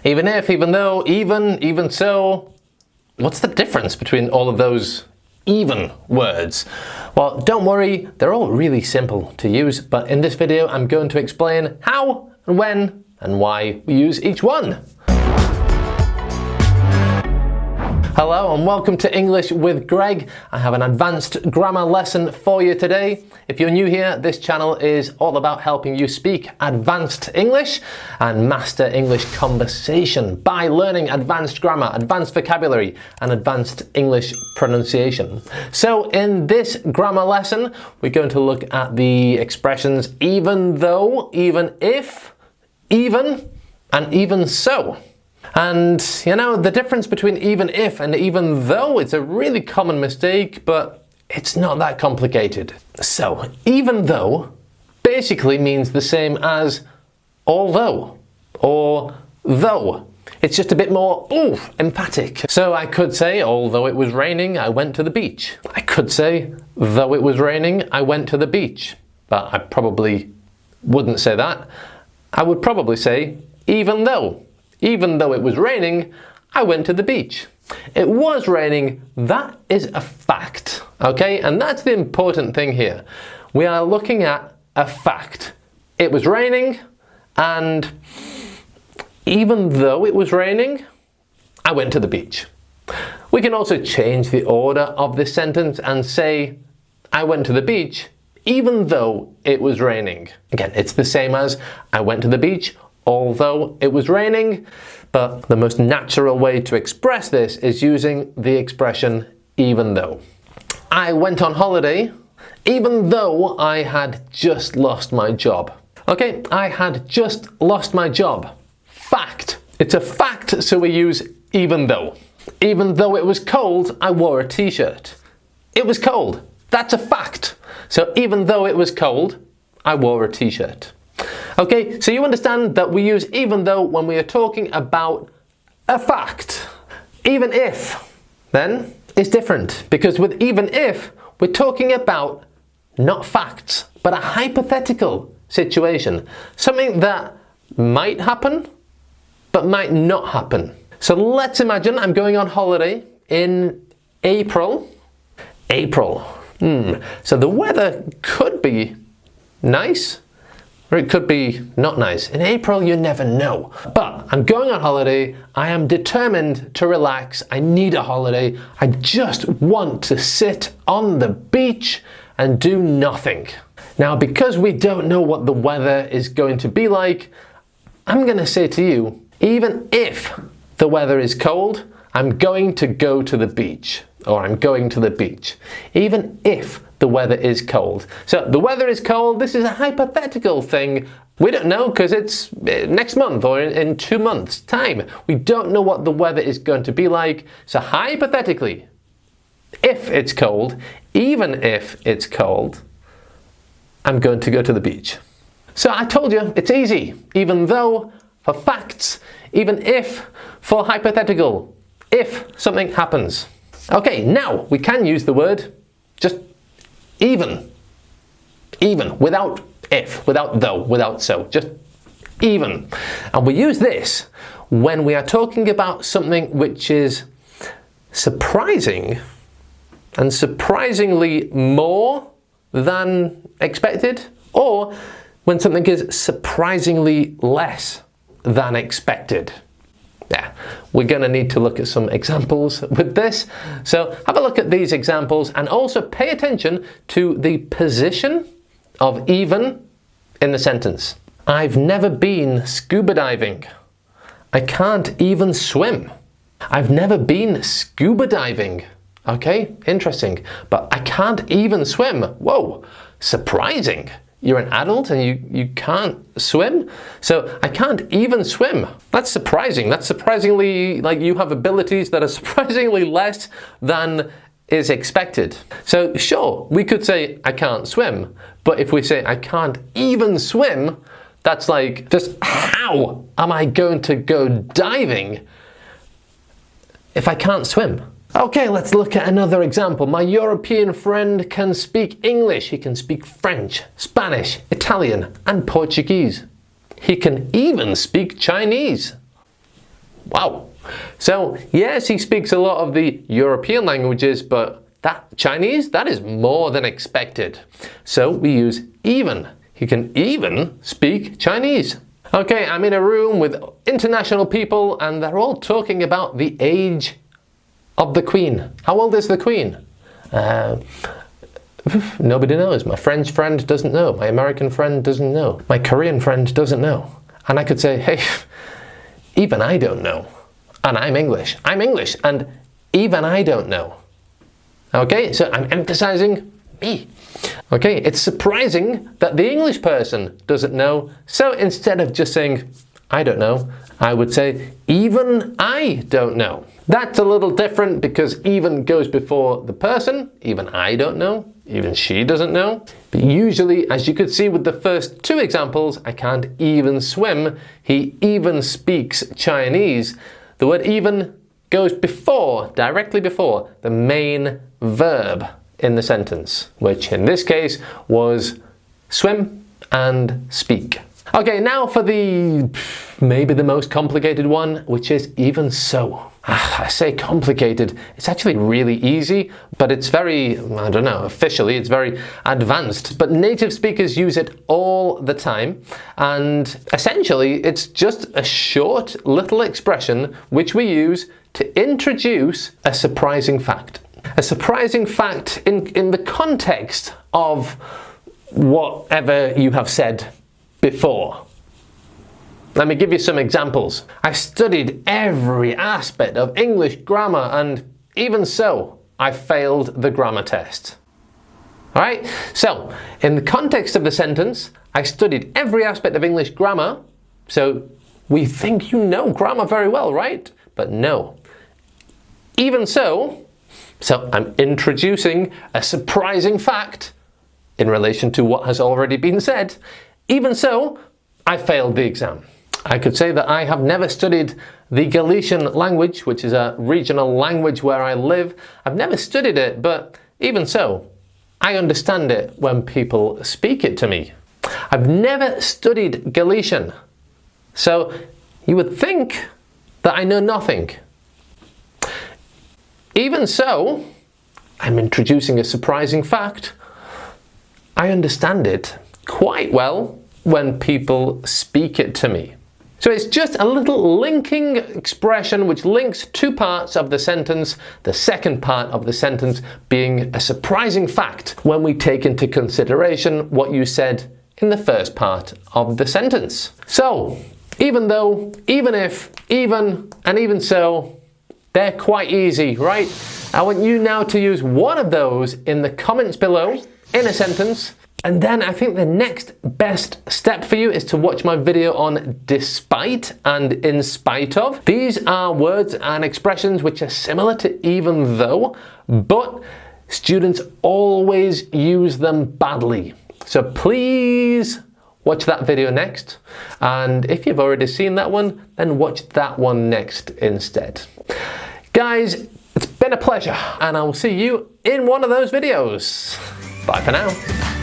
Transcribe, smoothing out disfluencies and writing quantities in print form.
Even if, even though, even so. What's the difference between all of those even words? Well, don't worry, they're all really simple to use, but in this video I'm going to explain how and when and why we use each one. Hello and welcome to English with Greg. I have an advanced grammar lesson for you today. If you're new here, this channel is all about helping you speak advanced English and master English conversation by learning advanced grammar, advanced vocabulary, and advanced English pronunciation. So in this grammar lesson, we're going to look at the expressions even though, even if, even, and even so. And you know, the difference between even if and even though, it's a really common mistake, but it's not that complicated. So, even though basically means the same as although or though. It's just a bit more emphatic. So I could say, although it was raining, I went to the beach. I could say, though it was raining, I went to the beach. But I probably wouldn't say that. I would probably say, even though. Even though it was raining, I went to the beach. It was raining, that is a fact, okay? And that's the important thing here. We are looking at a fact. It was raining, and even though it was raining, I went to the beach. We can also change the order of this sentence and say, I went to the beach, even though it was raining. Again, it's the same as I went to the beach, although it was raining, but the most natural way to express this is using the expression even though. I went on holiday even though I had just lost my job. Okay, I had just lost my job. Fact. It's a fact, so we use even though. Even though it was cold, I wore a t-shirt. It was cold. That's a fact. So even though it was cold, I wore a t-shirt. Okay, so you understand that we use even though when we are talking about a fact. Even if, then, is different, because with even if, we're talking about not facts, but a hypothetical situation. Something that might happen, but might not happen. So let's imagine I'm going on holiday in April. So the weather could be nice, or it could be not nice. In April, you never know. But I'm going on holiday. I am determined to relax. I need a holiday. I just want to sit on the beach and do nothing. Now, because we don't know what the weather is going to be like, I'm going to say to you, even if the weather is cold, I'm going to go to the beach. Or I'm going to the beach. Even if the weather is cold. So the weather is cold, this is a hypothetical thing. We don't know because it's next month or in 2 months' time. We don't know what the weather is going to be like. So hypothetically, if it's cold, even if it's cold, I'm going to go to the beach. So I told you, it's easy. Even though for facts, even if for hypothetical, if something happens. Okay, now we can use the word just even, without if, without though, without so, just even. And we use this when we are talking about something which is surprising and surprisingly more than expected, or when something is surprisingly less than expected. Yeah, we're going to need to look at some examples with this. So have a look at these examples and also pay attention to the position of even in the sentence. I've never been scuba diving. I can't even swim. I've never been scuba diving. Okay, interesting. But I can't even swim. Whoa, surprising. You're an adult and you can't swim? So I can't even swim. That's surprising. That's surprisingly, like, you have abilities that are surprisingly less than is expected. So sure, we could say I can't swim, but if we say I can't even swim, that's like, just how am I going to go diving if I can't swim? Okay, let's look at another example. My European friend can speak English, he can speak French, Spanish, Italian, and Portuguese. He can even speak Chinese. Wow. So, yes, he speaks a lot of the European languages, but that Chinese, that is more than expected. So we use even. He can even speak Chinese. Okay, I'm in a room with international people and they're all talking about the age of the Queen. How old is the Queen? Nobody knows. My French friend doesn't know. My American friend doesn't know. My Korean friend doesn't know. And I could say, hey, even I don't know. And I'm English. I'm English and even I don't know. Okay, so I'm emphasizing me. Okay, it's surprising that the English person doesn't know. So instead of just saying, I don't know, I would say, even I don't know. That's a little different because even goes before the person. Even I don't know. Even she doesn't know. But usually, as you could see with the first two examples, I can't even swim. He even speaks Chinese. The word even goes before, directly before, the main verb in the sentence, which in this case was swim and speak. Okay, now for maybe the most complicated one, which is even so. I say complicated, it's actually really easy, but it's very, I don't know, officially it's very advanced. But native speakers use it all the time, and essentially it's just a short little expression which we use to introduce a surprising fact. A surprising fact in the context of whatever you have said before. Let me give you some examples. I studied every aspect of English grammar and even so, I failed the grammar test. Alright, so in the context of the sentence, I studied every aspect of English grammar, so we think you know grammar very well, right? But no. Even so I'm introducing a surprising fact in relation to what has already been said. Even so, I failed the exam. I could say that I have never studied the Galician language, which is a regional language where I live. I've never studied it, but even so, I understand it when people speak it to me. I've never studied Galician, so you would think that I know nothing. Even so, I'm introducing a surprising fact. I understand it quite well when people speak it to me. So it's just a little linking expression which links two parts of the sentence, the second part of the sentence being a surprising fact when we take into consideration what you said in the first part of the sentence. So, even though, even if, even, and even so, they're quite easy, right? I want you now to use one of those in the comments below in a sentence. And then I think the next best step for you is to watch my video on despite and in spite of. These are words and expressions which are similar to even though, but students always use them badly. So please watch that video next. And if you've already seen that one, then watch that one next instead. Guys, it's been a pleasure and I will see you in one of those videos. Bye for now.